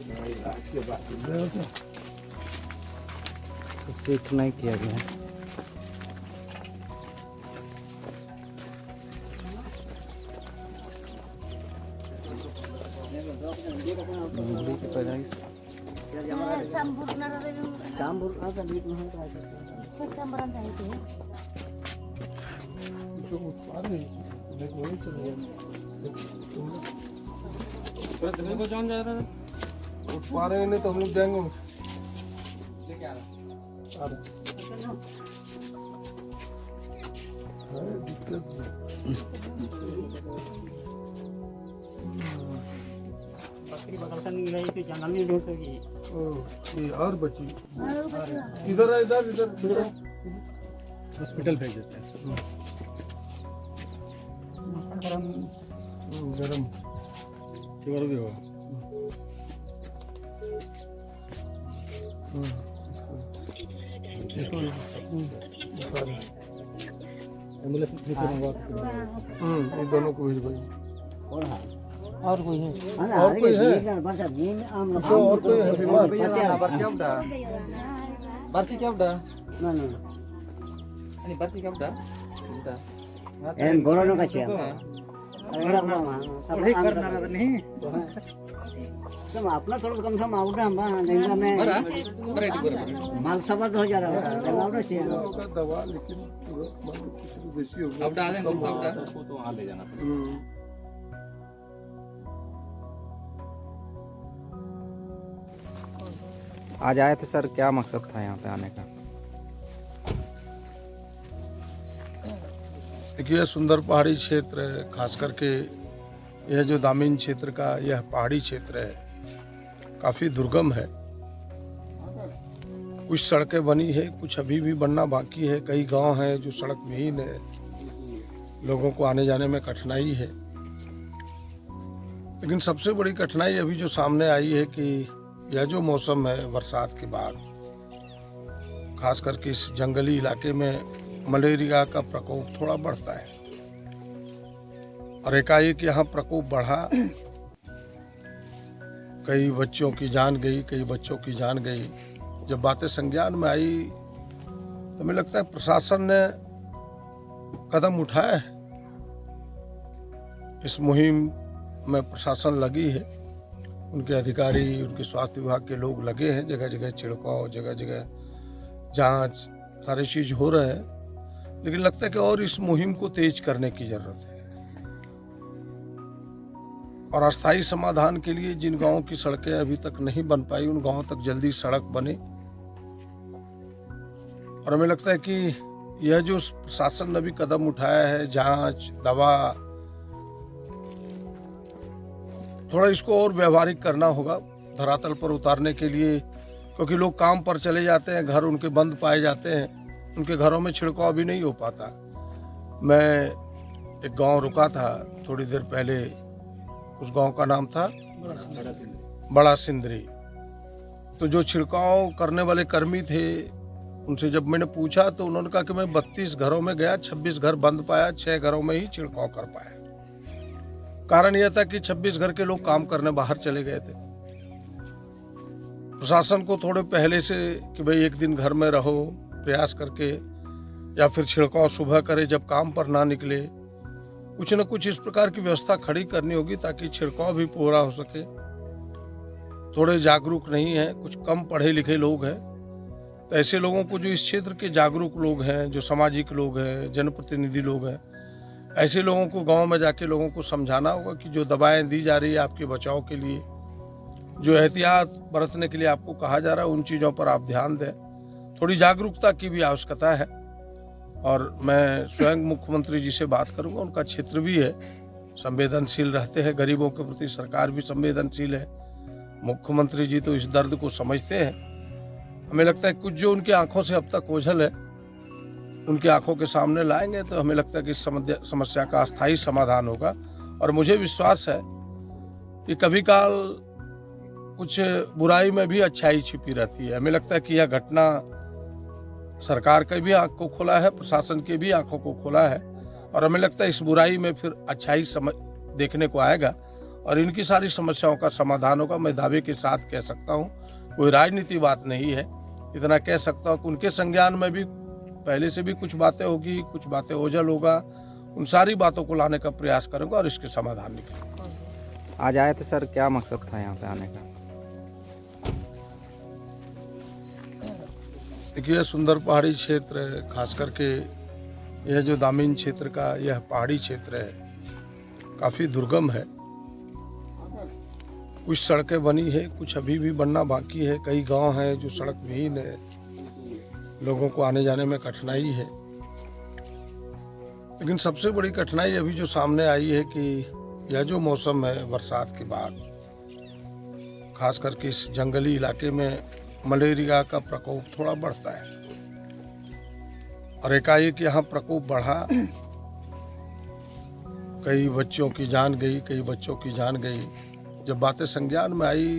इलाज के बाद क्या सीख नहीं किया गया है। मूली की पैदाइश जो उत्पादन वही चले उठ पा रहे नहीं तो हम लोग जाएंगे दिक्कत बकरी बगल का नहीं रही थी जंगल में ढूंढेगी। ये और बची इधर है इधर इधर हॉस्पिटल भेज देते हैं। गरम फीवर भी होगा। एम्बुलेंस ये दोनों को भेज भाई और कोई है? और कोई है और कोई है बीमार बर्फी क्या उड़ा? बर्फी क्या उड़ा? एन बोलो ना क्या नहीं तुम अपना थोड़ा कम से कम आउट हम लेंगे में माल सबर हो जा रहा है आउट चाहिए का दवा लेकिन किसी को बेसी हो अब डालें तो वहाँ ले जाना। आज आए थे सर, क्या मकसद था यहाँ पे आने का? देखिए सुंदर पहाड़ी क्षेत्र है, खास करके यह जो दामिन क्षेत्र का यह पहाड़ी क्षेत्र है काफ़ी दुर्गम है। कुछ सड़कें बनी है, कुछ अभी भी बनना बाकी है। कई गांव हैं जो सड़क विहीन है, लोगों को आने जाने में कठिनाई है। लेकिन सबसे बड़ी कठिनाई अभी जो सामने आई है कि यह जो मौसम है बरसात के बाद, खास करके इस जंगली इलाके में मलेरिया का प्रकोप थोड़ा बढ़ता है और एकाएक यहाँ प्रकोप बढ़ा। कई बच्चों की जान गई, कई बच्चों की जान गई। जब बातें संज्ञान में आई तो हमें लगता है प्रशासन ने कदम उठाया है। इस मुहिम में प्रशासन लगी है, उनके अधिकारी, उनके स्वास्थ्य विभाग के लोग लगे हैं। जगह जगह छिड़काव, जगह जगह जांच, सारी चीज हो रहे हैं। लेकिन लगता है कि और इस मुहिम को तेज करने की जरूरत है और अस्थायी समाधान के लिए जिन गांवों की सड़कें अभी तक नहीं बन पाई, उन गांवों तक जल्दी सड़क बने। और हमें लगता है कि यह जो प्रशासन ने भी कदम उठाया है, जांच, दवा, थोड़ा इसको और व्यवहारिक करना होगा धरातल पर उतारने के लिए, क्योंकि लोग काम पर चले जाते हैं, घर उनके बंद पाए जाते हैं, उनके घरों में छिड़काव भी नहीं हो पाता। मैं एक गांव रुका था थोड़ी देर पहले, उस गांव का नाम था बड़ा सिंदरी। तो जो छिड़काव करने वाले कर्मी थे, उनसे जब मैंने पूछा तो उन्होंने कहा कि मैं 32 घरों में गया, 26 घर बंद पाया, 6 घरों में ही छिड़काव कर पाया। कारण यह था कि 26 घर के लोग काम करने बाहर चले गए थे। प्रशासन को थोड़े पहले से कि भाई एक दिन घर में रहो, प्रयास करके, या फिर छिड़काव सुबह करे जब काम पर ना निकले, कुछ न कुछ इस प्रकार की व्यवस्था खड़ी करनी होगी ताकि छिड़काव भी पूरा हो सके। थोड़े जागरूक नहीं है, कुछ कम पढ़े लिखे लोग हैं, तो ऐसे लोगों को, जो इस क्षेत्र के जागरूक लोग हैं, जो सामाजिक लोग हैं, जनप्रतिनिधि लोग हैं, ऐसे लोगों को गांव में जाके लोगों को समझाना होगा कि जो दवाएं दी जा रही है आपके बचाव के लिए, जो एहतियात बरतने के लिए आपको कहा जा रहा है, उन चीज़ों पर आप ध्यान दें। थोड़ी जागरूकता की भी आवश्यकता है। और मैं स्वयं मुख्यमंत्री जी से बात करूंगा, उनका क्षेत्र भी है, संवेदनशील रहते हैं गरीबों के प्रति, सरकार भी संवेदनशील है। मुख्यमंत्री जी तो इस दर्द को समझते हैं। हमें लगता है कुछ जो उनकी आंखों से अब तक ओझल है, उनकी आंखों के सामने लाएंगे तो हमें लगता है कि इस समस्या का अस्थायी समाधान होगा। और मुझे विश्वास है कि कभी काल कुछ बुराई में भी अच्छाई छिपी रहती है। हमें लगता है कि यह घटना सरकार के भी आंख को खोला है, प्रशासन के भी आंखों को खोला है, और हमें लगता है इस बुराई में फिर अच्छाई देखने को आएगा और इनकी सारी समस्याओं का समाधान होगा। मैं दावे के साथ कह सकता हूँ, कोई राजनीति बात नहीं है, इतना कह सकता हूँ कि उनके संज्ञान में भी पहले से भी कुछ बातें होगी, कुछ बातें ओझल होगा, उन सारी बातों को लाने का प्रयास करूंगा और इसके समाधान निकलेंगे। आज आए थे सर, क्या मकसद था यहाँ पे आने का? देखिए, सुंदर पहाड़ी क्षेत्र है, खास करके यह जो दामिन क्षेत्र का यह पहाड़ी क्षेत्र है, काफ़ी दुर्गम है। कुछ सड़कें बनी है, कुछ अभी भी बनना बाकी है। कई गांव हैं जो सड़क विहीन है, लोगों को आने जाने में कठिनाई है। लेकिन सबसे बड़ी कठिनाई अभी जो सामने आई है कि यह जो मौसम है बरसात के बाद, खास करके इस जंगली इलाके में मलेरिया का प्रकोप थोड़ा बढ़ता है और एकाएक यहाँ प्रकोप बढ़ा, कई बच्चों की जान गई, कई बच्चों की जान गई। जब बातें संज्ञान में आई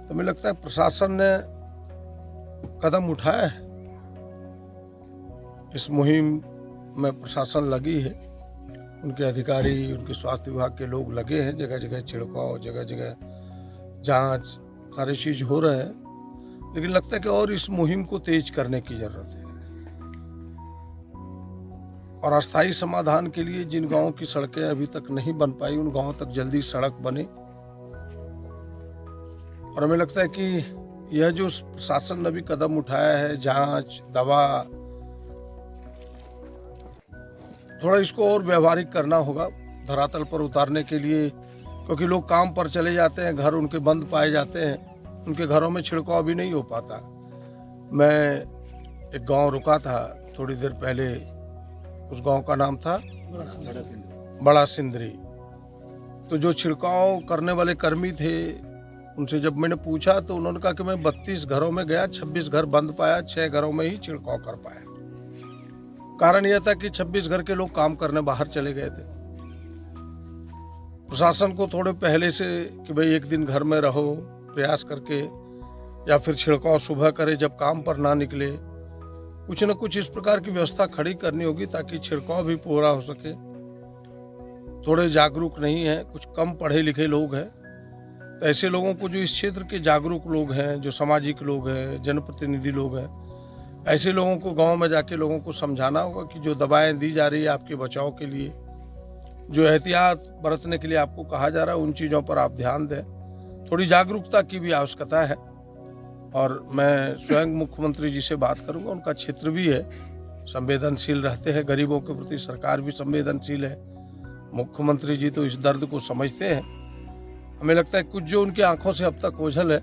तो मुझे लगता है प्रशासन ने कदम उठाया है। इस मुहिम में प्रशासन लगी है, उनके अधिकारी, उनके स्वास्थ्य विभाग के लोग लगे हैं, जगह जगह छिड़काव, जगह जगह जांच, सारी चीज हो रहे हैं। लेकिन लगता है कि और इस मुहिम को तेज करने की जरूरत है और अस्थायी समाधान के लिए जिन गांवों की सड़कें अभी तक नहीं बन पाई, उन गांवों तक जल्दी सड़क बने। और हमें लगता है कि यह जो प्रशासन ने भी कदम उठाया है, जांच, दवा, थोड़ा इसको और व्यवहारिक करना होगा धरातल पर उतारने के लिए, क्योंकि लोग काम पर चले जाते हैं, घर उनके बंद पाए जाते हैं, उनके घरों में छिड़काव भी नहीं हो पाता। मैं एक गांव रुका था थोड़ी देर पहले, उस गांव का नाम था बड़ा सिंदरी। तो जो छिड़काव करने वाले कर्मी थे, उनसे जब मैंने पूछा तो उन्होंने कहा कि मैं 32 घरों में गया, 26 घर बंद पाया, 6 घरों में ही छिड़काव कर पाया। कारण यह था कि 26 घर के लोग काम करने बाहर चले गए थे। प्रशासन को थोड़े पहले से कि भाई एक दिन घर में रहो, प्रयास करके, या फिर छिड़काव सुबह करे जब काम पर ना निकले, कुछ न कुछ इस प्रकार की व्यवस्था खड़ी करनी होगी ताकि छिड़काव भी पूरा हो सके। थोड़े जागरूक नहीं है, कुछ कम पढ़े लिखे लोग हैं, तो ऐसे लोगों को, जो इस क्षेत्र के जागरूक लोग हैं, जो सामाजिक लोग हैं, जनप्रतिनिधि लोग हैं, ऐसे लोगों को गांव में जाके लोगों को समझाना होगा कि जो दवाएं दी जा रही है आपके बचाव के लिए, जो एहतियात बरतने के लिए आपको कहा जा रहा है, उन चीज़ों पर आप ध्यान दें। थोड़ी जागरूकता की भी आवश्यकता है। और मैं स्वयं मुख्यमंत्री जी से बात करूंगा, उनका क्षेत्र भी है, संवेदनशील रहते हैं गरीबों के प्रति, सरकार भी संवेदनशील है, मुख्यमंत्री जी तो इस दर्द को समझते हैं। हमें लगता है कुछ जो उनकी आंखों से अब तक ओझल है,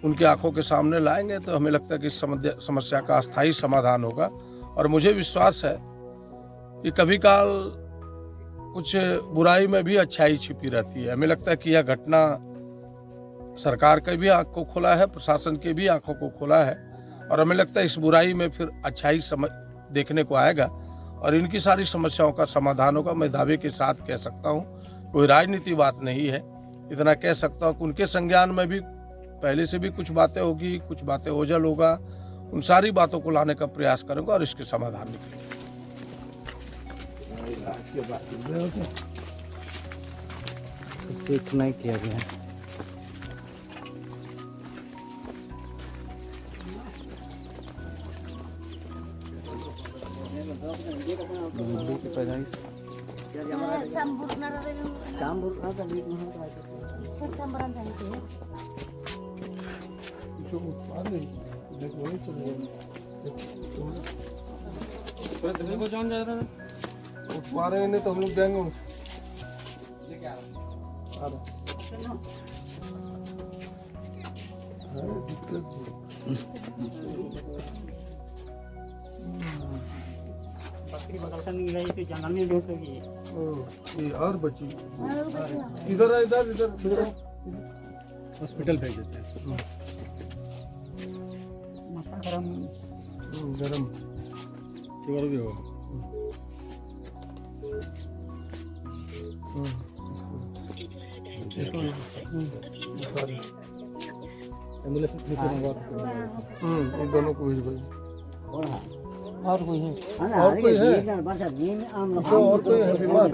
उनकी आंखों के सामने लाएंगे तो हमें लगता है कि इस समस्या का अस्थायी समाधान होगा। और मुझे विश्वास है कि कभी काल कुछ बुराई में भी अच्छाई छिपी रहती है। हमें लगता है कि यह घटना सरकार के भी आंख को खोला है, प्रशासन के भी आंखों को खोला है, और हमें लगता है इस बुराई में फिर अच्छाई देखने को आएगा और इनकी सारी समस्याओं का समाधान होगा। मैं दावे के साथ कह सकता हूँ, कोई राजनीति बात नहीं है, इतना कह सकता हूँ कि उनके संज्ञान में भी पहले से भी कुछ बातें होगी, कुछ बातें ओझल होगा, उन सारी बातों को लाने का प्रयास करूंगा और इसके समाधान निकलेंगे। सीख नहीं किया गया। की पैदाइश पा रहे नहीं तो हम लोग जाएंगे। बकरी बगल का नहीं रही, जंगल में बेच होगी। ये और बची इधर है, इधर इधर इधर हॉस्पिटल भेज देते हैं। माथा गरम गरम फीवर भी होगा। एम्बुलेंस ये दोनों को भेज भाई। और कोई है? और कोई है? बस दिन आम और कोई है बीमार?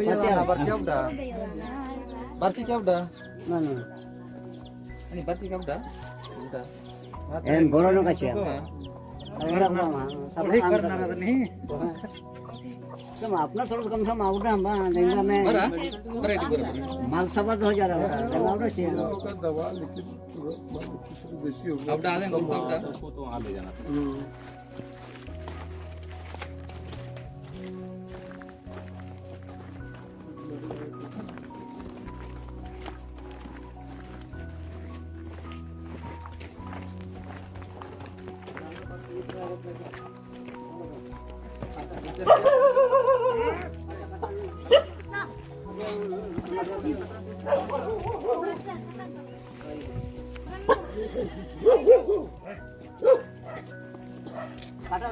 Berarti kau udah. Mana? Ini berarti kau udah. Udah. Borono kecil. Ada apa? Sampai करना था नहीं कम अपना थोड़ा कम से माउडा हम देंगे मैं Bara? Bara itu bara. माल सबर हो जा रहा है देंगे उधर से का दवा लेकिन किसी बेसी हो Kau udah ada yang kau udah. काटा